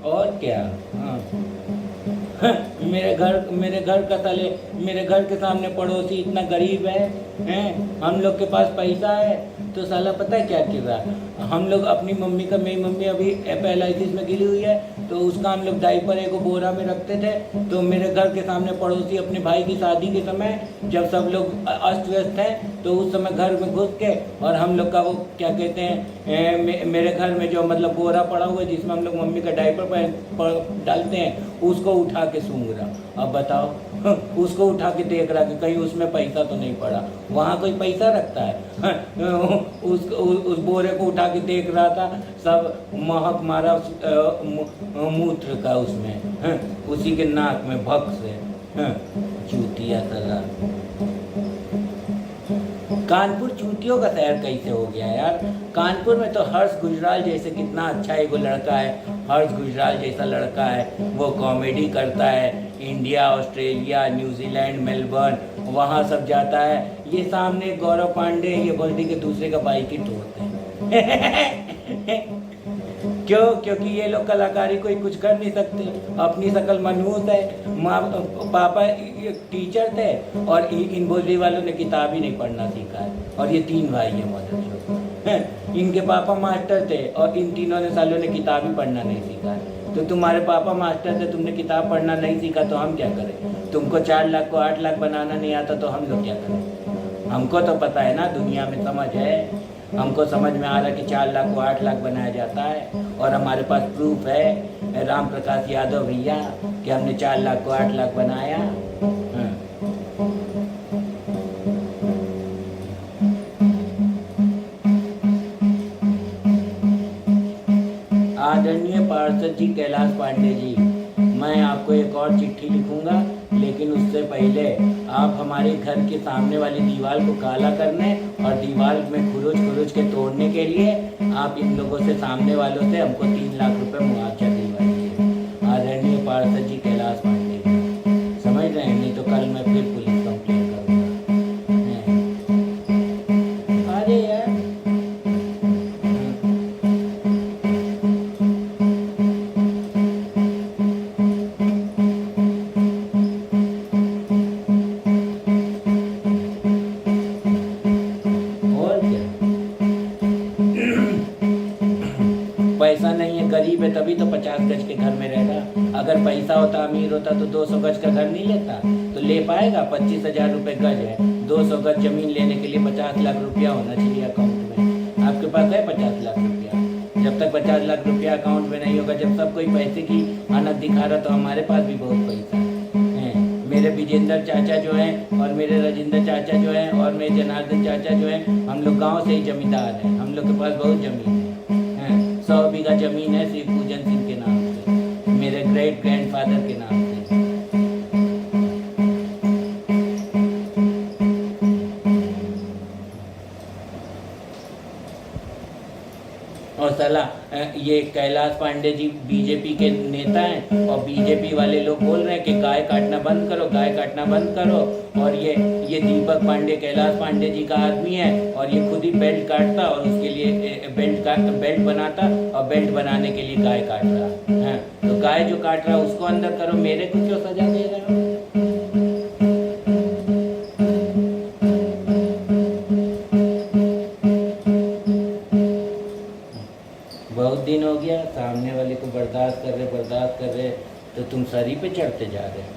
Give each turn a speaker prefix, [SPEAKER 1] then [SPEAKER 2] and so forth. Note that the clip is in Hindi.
[SPEAKER 1] और क्या। हाँ। मेरे घर के सामने पड़ोसी इतना गरीब है, हैं, हम लोग के पास पैसा है तो साला पता है क्या कर रहा है, हम लोग अपनी मम्मी का, मेरी मम्मी अभी पैरालिसिस में गिरी हुई है तो उसका हम लोग डाइपर एक बोरा में रखते थे। तो मेरे घर के सामने पड़ोसी अपने भाई की शादी के समय जब सब लोग अस्त व्यस्त हैं तो उस समय घर में घुस के और हम लोग का वो क्या कहते हैं, मेरे घर में जो मतलब बोरा पड़ा हुआ है जिसमें हम लोग मम्मी का डाइपर डालते हैं उसको उठा के सूंघ रहा। अब बताओ उसको उठा के देख रहा कि कहीं उसमें पैसा तो नहीं पड़ा। वहाँ कोई पैसा रखता है? उस बोरे को उठा के देख रहा था, सब महक मारा मूत्र का उसमें, उसी के नाक में भक से। चूतिया सला। कानपुर चूतियों का शहर कैसे हो गया यार। कानपुर में तो हर्ष गुजराल जैसे कितना अच्छा एगो लड़का है, हर्ष गुजराल जैसा लड़का है, वो कॉमेडी करता है, इंडिया, ऑस्ट्रेलिया, न्यूजीलैंड, मेलबर्न वहाँ सब जाता है। ये सामने गौरव पांडे ये बोलती कि दूसरे का बाइक ही तोड़ते हैं। क्यों? क्योंकि ये लोग कलाकारी कोई कुछ कर नहीं सकते, अपनी शकल मनहूस है। माँ पापा टीचर थे और इन बोली वालों ने किताब ही नहीं पढ़ना सीखा है। और ये तीन भाई हैं मदर, इनके पापा मास्टर थे और इन तीनों ने सालों ने किताब ही पढ़ना नहीं सीखा है। तो तुम्हारे पापा मास्टर थे, तुमने किताब पढ़ना नहीं सीखा तो हम क्या करें? तुमको 4 लाख को 8 लाख बनाना नहीं आता तो हम लोग क्या करें? हमको तो पता है ना, दुनिया में समझ है, हमको समझ में आ रहा कि 4 लाख को 8 लाख बनाया जाता है। और हमारे पास प्रूफ है, राम प्रकाश यादव भैया, कि हमने 4 लाख को 8 लाख बनाया। आदरणीय पार्षद जी कैलाश पांडे जी, मैं आपको एक और चिट्ठी लिखूंगा, लेकिन उससे पहले आप हमारे घर के सामने वाली दीवार को काला करने और दीवार में खुरुच के तोड़ने के लिए आप इन लोगों से, सामने वालों से हमको 3 लाख रुपए मुआवजा दिलवाइए। आदरणीय पार्षद जी कैलाश पांडे, समझ रहे हैं? नहीं तो कल मैं फिर पुलिस कंप्लेन करूँगा। अरे यार, पैसा नहीं है, गरीब है, तभी तो 50 गज के घर में रह रहा। अगर पैसा होता, अमीर होता तो 200 गज का घर नहीं लेता, तो ले पाएगा? 25,000 रुपये गज है, 200 गज जमीन लेने के लिए 50 लाख रुपया होना चाहिए अकाउंट में। आपके पास है 50 लाख रुपया? जब तक 50 लाख रुपया अकाउंट में नहीं होगा, जब सब कोई पैसे की आनत दिखा रहा, तो हमारे पास भी बहुत पैसा है। मेरे विजेंद्र चाचा जो हैं और मेरे राजेंद्र चाचा जो हैं और मेरे जनार्दन चाचा जो हैं, हम लोग गाँव से ही जमींदार हैं, हम लोग के पास बहुत जमीन है। 100 बीघा जमीन है श्री पूजन सिंह के नाम से, मेरे ग्रेट ग्रैंडफादर के नाम से। और साला ये कैलाश पांडे जी बीजेपी के नेता हैं और बीजेपी वाले लोग बोल रहे हैं कि गाय काटना बंद करो, गाय काटना बंद करो। और ये दीपक पांडे कैलाश पांडे जी का आदमी है और ये खुद ही बेल्ट काटता और उसके लिए बेल्ट बनाता और बेल्ट बनाने के लिए गाय काट रहा है। तो गाय जो काट रहा है उसको अंदर करो, मेरे को क्यों सजा दे रहे हो? बहुत दिन हो गया, सामने वाले को बर्दाश्त कर रहे तो तुम सरी पे चढ़ते जा रहे हो।